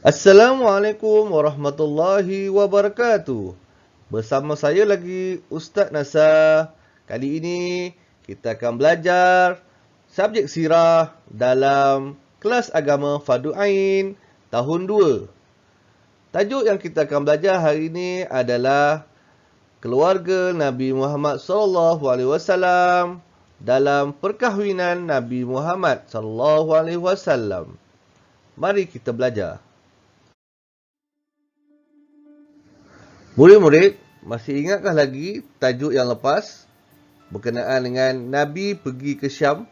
Assalamualaikum warahmatullahi wabarakatuh. Bersama saya lagi Ustaz Nasar. Kali ini kita akan belajar subjek sirah dalam kelas agama Fardu Ain tahun 2. Tajuk yang kita akan belajar hari ini adalah keluarga Nabi Muhammad sallallahu alaihi wasallam dalam perkahwinan Nabi Muhammad sallallahu alaihi wasallam. Mari kita belajar. Murid-murid, masih ingatkah lagi tajuk yang lepas berkenaan dengan Nabi pergi ke Syam?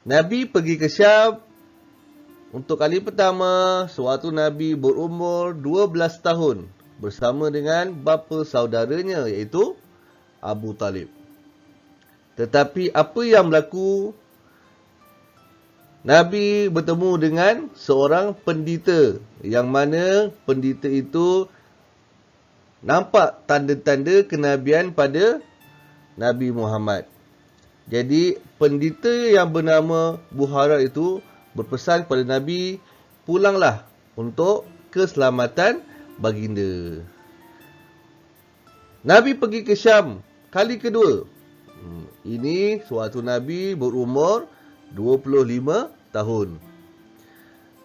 Nabi pergi ke Syam untuk kali pertama sewaktu Nabi berumur 12 tahun bersama dengan bapa saudaranya iaitu Abu Talib. Tetapi apa yang berlaku? Nabi bertemu dengan seorang pendeta yang mana pendeta itu nampak tanda-tanda kenabian pada Nabi Muhammad. Jadi pendeta yang bernama Buhara itu berpesan kepada Nabi, pulanglah untuk keselamatan baginda. Nabi pergi ke Syam kali kedua. Ini sewaktu Nabi berumur 25 tahun.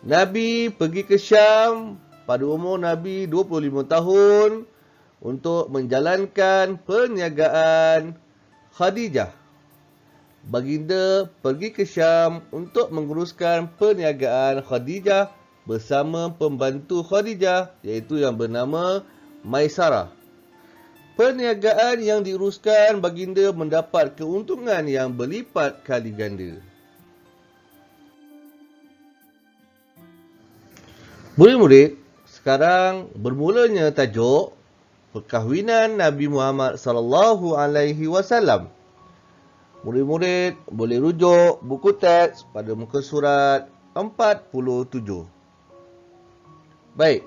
Nabi pergi ke Syam pada umur Nabi 25 tahun untuk menjalankan perniagaan Khadijah. Baginda pergi ke Syam untuk menguruskan perniagaan Khadijah bersama pembantu Khadijah iaitu yang bernama Maisarah. Perniagaan yang diuruskan baginda mendapat keuntungan yang berlipat kali ganda. Murid-murid, sekarang bermulanya tajuk perkahwinan Nabi Muhammad sallallahu alaihi wasallam. Murid-murid boleh rujuk buku teks pada muka surat 47. Baik.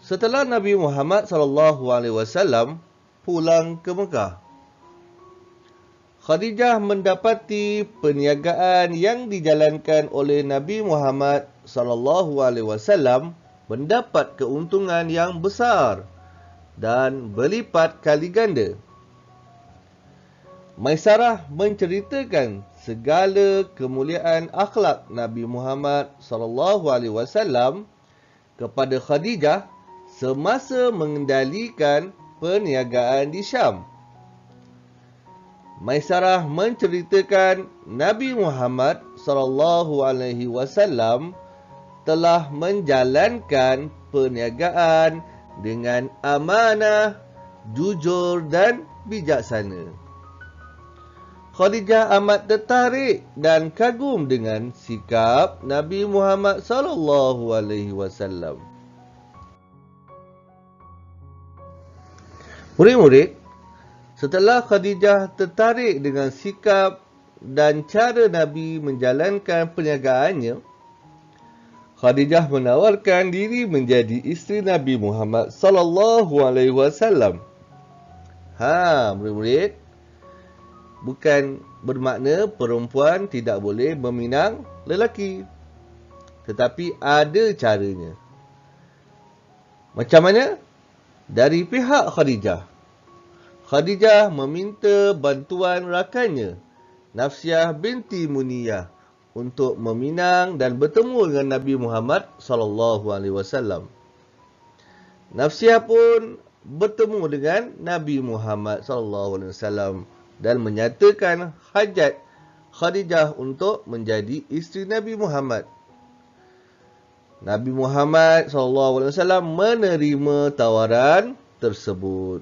Setelah Nabi Muhammad sallallahu alaihi wasallam pulang ke Mekah, Khadijah mendapati perniagaan yang dijalankan oleh Nabi Muhammad sallallahu alaihi wasallam mendapat keuntungan yang besar dan berlipat kali ganda. Maisarah menceritakan segala kemuliaan akhlak Nabi Muhammad sallallahu alaihi wasallam kepada Khadijah semasa mengendalikan perniagaan di Syam. Maisarah menceritakan Nabi Muhammad sallallahu alaihi wasallam telah menjalankan perniagaan dengan amanah, jujur dan bijaksana. Khadijah amat tertarik dan kagum dengan sikap Nabi Muhammad sallallahu alaihi wasallam. Murid-murid, setelah Khadijah tertarik dengan sikap dan cara Nabi menjalankan perniagaannya, Khadijah menawarkan diri menjadi isteri Nabi Muhammad sallallahu alaihi wasallam. Murid-murid, bukan bermakna perempuan tidak boleh meminang lelaki, tetapi ada caranya. Macam mana? Dari pihak Khadijah. Khadijah meminta bantuan rakannya, Nafsiyah binti Muniyah, untuk meminang dan bertemu dengan Nabi Muhammad sallallahu alaihi wasallam. Nafsiyah pun bertemu dengan Nabi Muhammad sallallahu alaihi wasallam dan menyatakan hajat Khadijah untuk menjadi isteri Nabi Muhammad. Nabi Muhammad sallallahu alaihi wasallam menerima tawaran tersebut.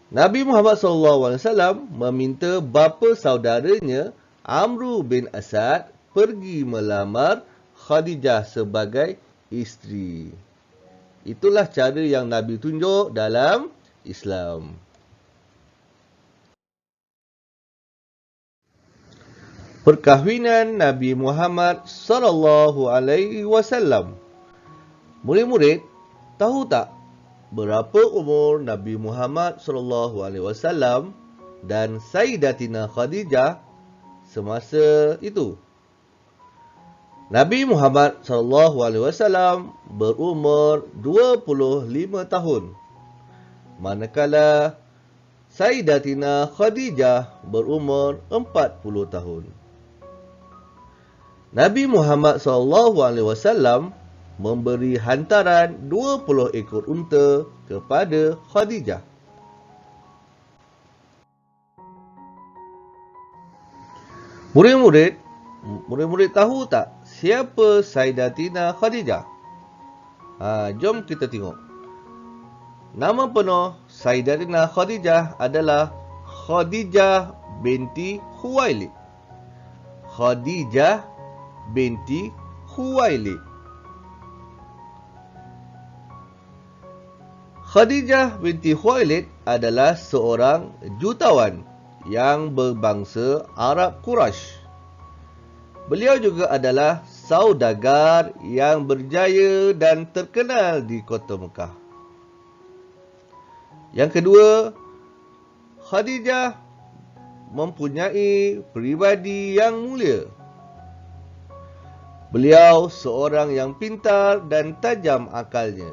Nabi Muhammad SAW meminta bapa saudaranya Amru bin Asad pergi melamar Khadijah sebagai isteri. Itulah cara yang Nabi tunjuk dalam Islam. Perkahwinan Nabi Muhammad SAW. Murid-murid, tahu tak berapa umur Nabi Muhammad SAW dan Sayyidatina Khadijah semasa itu? Nabi Muhammad SAW berumur 25 tahun, manakala Sayyidatina Khadijah berumur 40 tahun. Nabi Muhammad SAW memberi hantaran 20 ekor unta kepada Khadijah. Murid-murid tahu tak siapa Sayyidatina Khadijah? Jom kita tengok. Nama penuh Sayyidatina Khadijah adalah Khadijah binti Khuwailid. Khadijah binti Khuwailid. Khadijah binti Khuwailid adalah seorang jutawan yang berbangsa Arab Quraisy. Beliau juga adalah saudagar yang berjaya dan terkenal di kota Mekah. Yang kedua, Khadijah mempunyai pribadi yang mulia. Beliau seorang yang pintar dan tajam akalnya.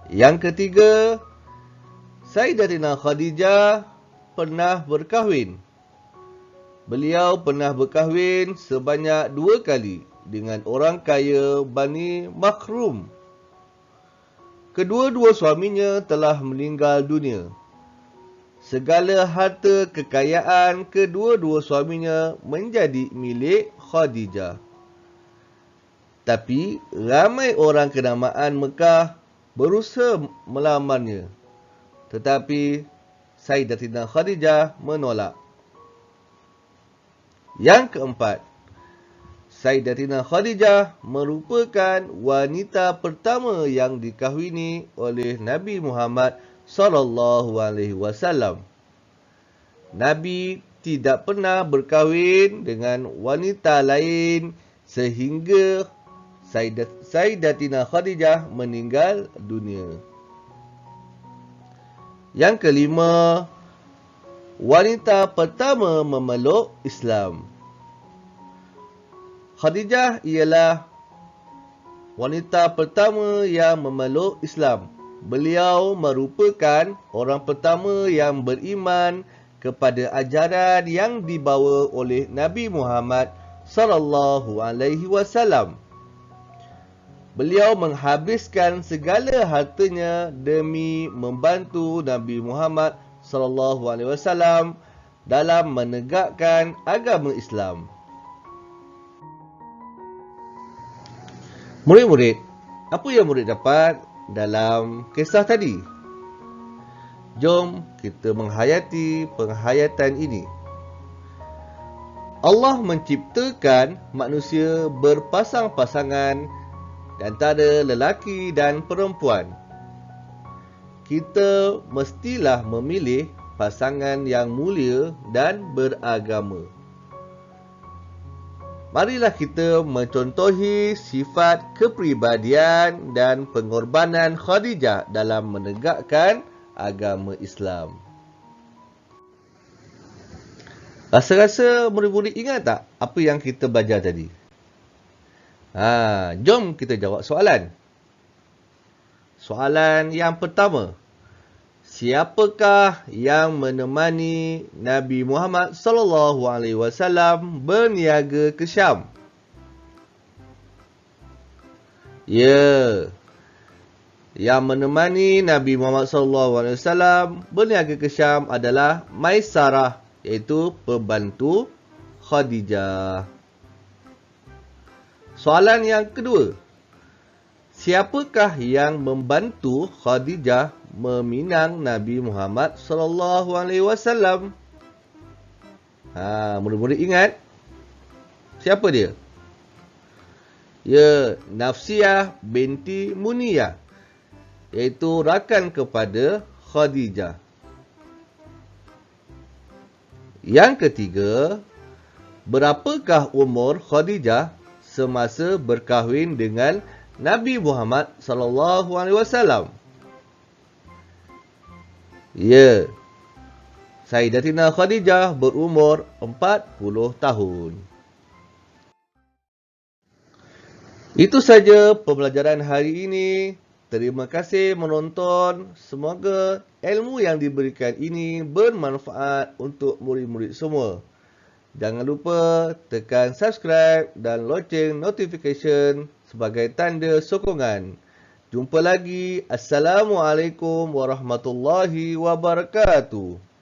Yang ketiga, Sayyidatina Khadijah pernah berkahwin. Beliau pernah berkahwin sebanyak 2 kali dengan orang kaya Bani Makhrum. Kedua-dua suaminya telah meninggal dunia. Segala harta kekayaan kedua-dua suaminya menjadi milik Khadijah. Tapi ramai orang kenamaan Mekah berusaha melamarnya. Tetapi Sayyidatina Khadijah menolak. Yang keempat, Sayyidatina Khadijah merupakan wanita pertama yang dikahwini oleh Nabi Muhammad SAW. Nabi tidak pernah berkahwin dengan wanita lain sehingga Sayyidatina Khadijah meninggal dunia. Yang kelima, wanita pertama memeluk Islam. Khadijah ialah wanita pertama yang memeluk Islam. Beliau merupakan orang pertama yang beriman kepada ajaran yang dibawa oleh Nabi Muhammad SAW. Beliau menghabiskan segala hartanya demi membantu Nabi Muhammad SAW dalam menegakkan agama Islam. Murid-murid, apa yang murid dapat dalam kisah tadi? Jom kita menghayati penghayatan ini. Allah menciptakan manusia berpasang-pasangan antara lelaki dan perempuan. Kita mestilah memilih pasangan yang mulia dan beragama. Marilah kita mencontohi sifat kepribadian dan pengorbanan Khadijah dalam menegakkan agama Islam. Rasa-rasa murid-murid ingat tak apa yang kita belajar tadi? Jom kita jawab soalan. Soalan yang pertama, siapakah yang menemani Nabi Muhammad SAW berniaga ke Syam? Ya, yang menemani Nabi Muhammad SAW berniaga ke Syam adalah Maisarah, iaitu pembantu Khadijah. Soalan yang kedua, siapakah yang membantu Khadijah meminang Nabi Muhammad SAW? Murid-murid ingat? Siapa dia? Ya, Nafsiyah binti Muniyah, iaitu rakan kepada Khadijah. Yang ketiga, berapakah umur Khadijah semasa berkahwin dengan Nabi Muhammad SAW? Ya, Sayyidatina Khadijah berumur 40 tahun. Itu saja pembelajaran hari ini. Terima kasih menonton. Semoga ilmu yang diberikan ini bermanfaat untuk murid-murid semua. Jangan lupa tekan subscribe dan loceng notification sebagai tanda sokongan. Jumpa lagi. Assalamualaikum warahmatullahi wabarakatuh.